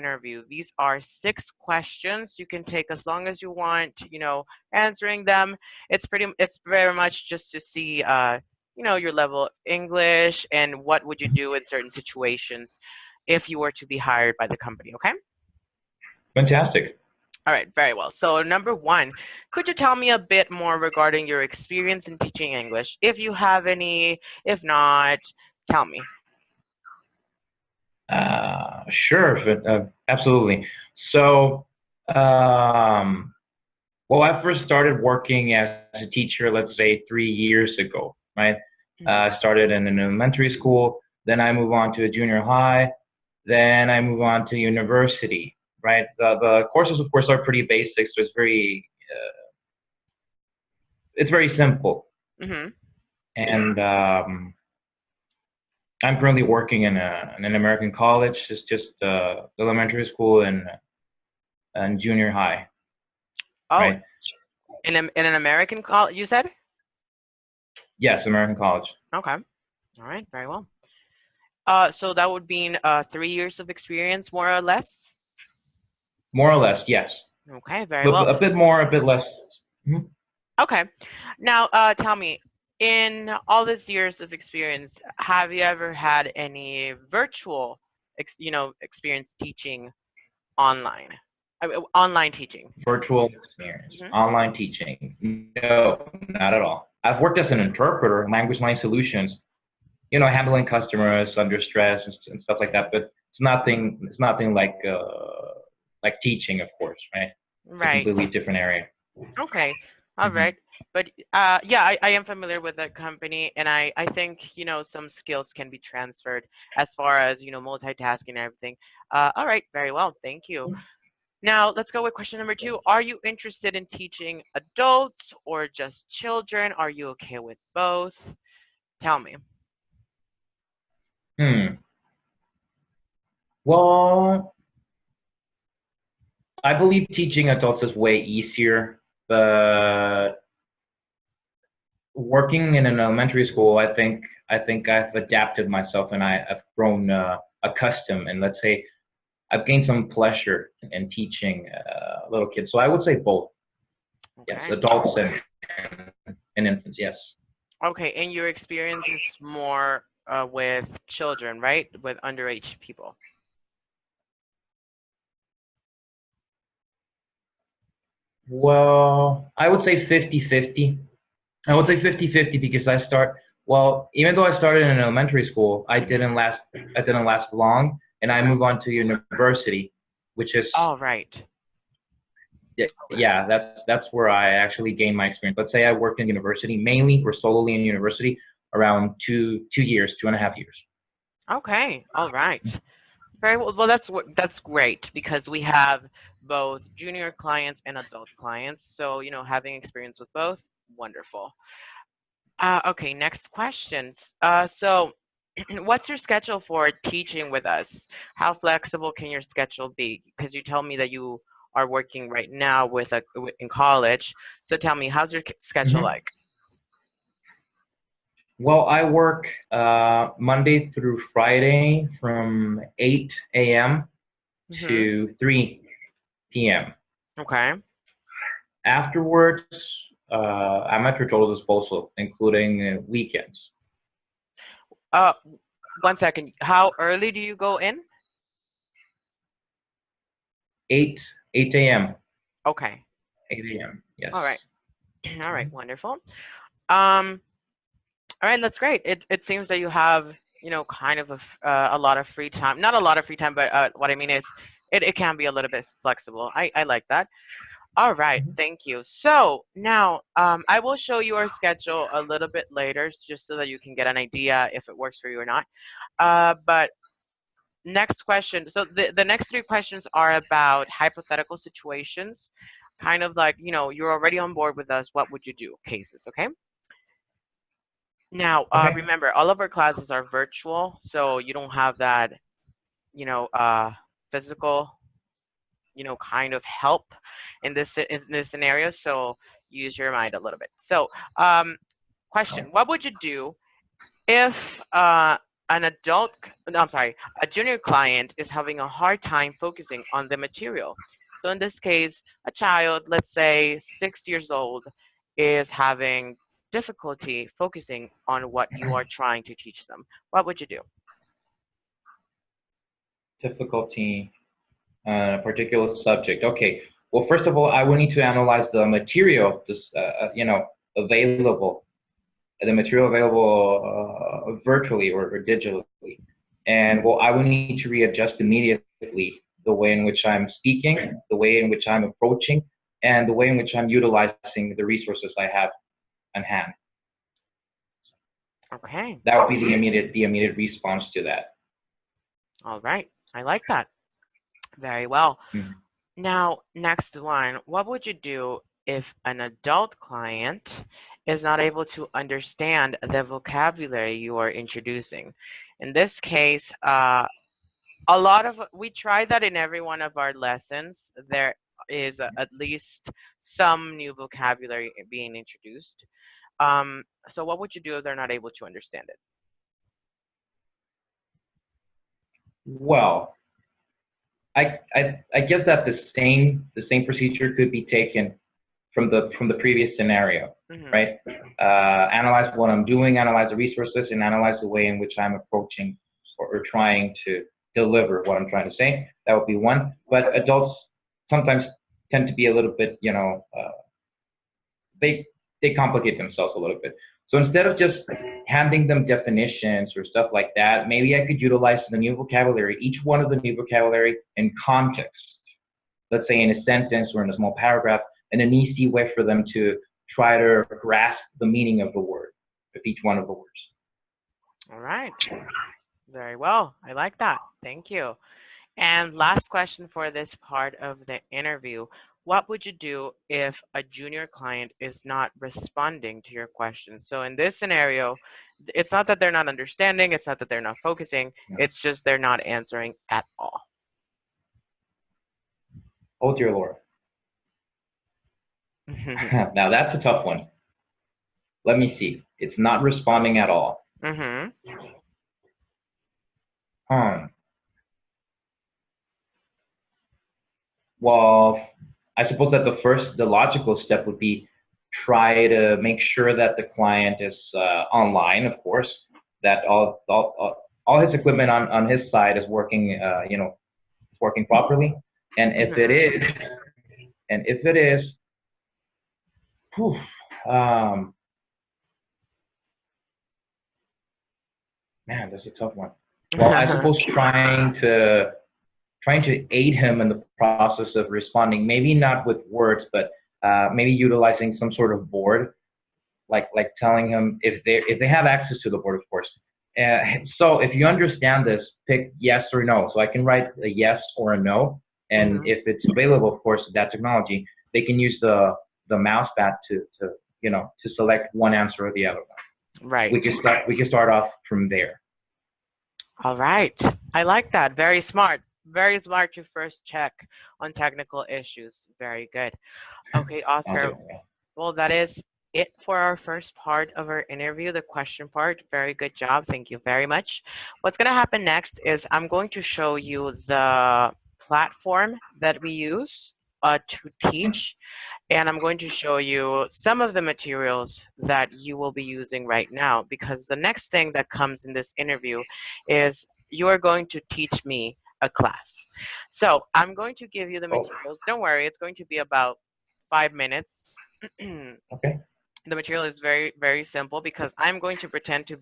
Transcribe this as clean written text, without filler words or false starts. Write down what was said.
interview. These are 6 questions. You can take as long as you want, answering them. It's very much just to see, your level of English and what would you do in certain situations if you were to be hired by the company, okay? Fantastic. All right, very well. So number one, could you tell me a bit more regarding your experience in teaching English? If you have any, if not, tell me. Sure, absolutely. So, well, I first started working as a teacher, let's say 3 years ago, right? Mhm. I started in an elementary school, then I move on to a junior high, then I move on to university, right? The courses, of course, are pretty basic, so it's very simple. Mhm. And I'm currently working in an American college. It's just elementary school and junior high, Oh, right? in an American college, you said? Yes, American college. Okay. All right. Very well. So that would mean 3 years of experience, more or less. More or less, yes. Okay. Very But well. a bit more, a bit less. Mhm. Okay. Now, tell me, in all these years of experience, have you ever had any virtual, experience teaching online? Online teaching. Virtual experience, Hmm. online teaching. No, not at all. I've worked as an interpreter, language line solutions, handling customers under stress and stuff like that. But it's nothing. It's nothing like teaching, of course, right? It's a Right. completely different area. Okay. All Hmm. right. But yeah, I am familiar with that company, and I think, some skills can be transferred as far as, multitasking and everything. All right. Very well. Thank you. Now, let's go with question number two. Are you interested in teaching adults or just children? Are you okay with both? Tell me. Hmm. Well, I believe teaching adults is way easier, but working in an elementary school, I think I've adapted myself and I've grown accustomed, and let's say I've gained some pleasure in teaching little kids. So I would say both. Yes, Okay. adults and infants. Yes. Okay. And your experience is more with children, right? With underage people. Well, I would say 50-50. I would say 50-50 because well, even though I started in elementary school, Hmm. I didn't last long, and I Okay. moved on to university, which is All right. Okay. yeah, that's where I actually gained my experience. Let's say I worked in university mainly or solely in university around 2 years, 2.5 years. Okay. All right. Very well. Well, that's great because we have both junior clients and adult clients. So, having experience with both, wonderful. Okay, next questions. So, what's your schedule for teaching with us? How flexible can your schedule be? Because you tell me that you are working right now in college. So tell me, how's your schedule Hmm. like? Well, I work Monday through Friday from 8 a.m. Mm-hmm. to 3 p.m. Okay. Afterwards, I'm at your total disposal, including weekends. Uh, 1 second. How early do you go in? 8 8 a.m. Okay. 8 a.m. Yes. All right. All right. Mhm. Wonderful. Um, all right. That's great. It seems that you have, kind of a lot of free time. Not a lot of free time, but what I mean is, it can be a little bit flexible. I like that. All right. Mhm. Thank you. So now, I will show you our schedule a little bit later, just so that you can get an idea if it works for you or not. But next question. So the next 3 questions are about hypothetical situations, kind of like, you're already on board with us. What would you do? Cases. Okay. Now, Okay. remember, all of our classes are virtual, so you don't have that, physical, kind of help in this scenario. So use your mind a little bit. So, question: what would you do if an no, I'm sorry, a junior client is having a hard time focusing on the material. So in this case, a child, let's say 6 years old, is having difficulty focusing on what you are trying to teach them. What would you do? Difficulty a particular subject. Okay. Well, first of all, I would need to analyze the material, this, available, the material available virtually or digitally. And well, I would need to readjust immediately the way in which I'm speaking, the way in which I'm approaching, and the way in which I'm utilizing the resources I have on hand. Okay. That would be the immediate response to that. All right. I like that. Very well. Mhm. Now, next one, what would you do if an adult client is not able to understand the vocabulary you are introducing? In this case, we try that in every one of our lessons. There is at least some new vocabulary being introduced. So what would you do if they're not able to understand it? Well, I guess that the same procedure could be taken from the previous scenario, Hmm. right? Analyze what I'm doing, analyze the resources, and analyze the way in which I'm approaching or trying to deliver what I'm trying to say. That would be one. But adults sometimes tend to be a little bit, they they complicate themselves a little bit. So instead of just handing them definitions or stuff like that, maybe I could utilize the new vocabulary, each one of the new vocabulary in context. Let's say in a sentence or in a small paragraph, in an easy way for them to try to grasp the meaning of the word, of each one of the words. All right. Very well. I like that. Thank you. And last question for this part of the interview. What would you do if a junior client is not responding to your questions? So in this scenario, it's not that they're not understanding, it's not that they're not focusing, it's just they're not answering at all. Oh dear Lord. Now that's a tough one. Let me see. It's not responding at all. Mm-hmm. Well, I suppose that the logical step would be try to make sure that the client is online, of course, that all his equipment on his side is working, working properly. And if it Mm-hmm. is, and if it is, whew, um, man, that's a tough one. Well, I suppose trying to aid him in the process of responding, maybe not with words, but maybe utilizing some sort of board, like telling him if they have access to the board, of course. So if you understand this, pick yes or no. So I can write a yes or a no, and Mm-hmm. if it's available, of course, that technology, they can use the mouse pad to select one answer or the other one. Right. We can start off from there. All right. I like that. Very smart. Very smart to first check on technical issues. Very good. Okay, Oscar. Well, that is it for our first part of our interview, the question part. Very good job. Thank you very much. What's going to happen next is I'm going to show you the platform that we use to teach, and I'm going to show you some of the materials that you will be using right now, because the next thing that comes in this interview is you are going to teach me a class. So I'm going to give you the Oh, materials. Don't worry, it's going to be about 5 minutes. The okay. material is very, very simple because I'm going to pretend to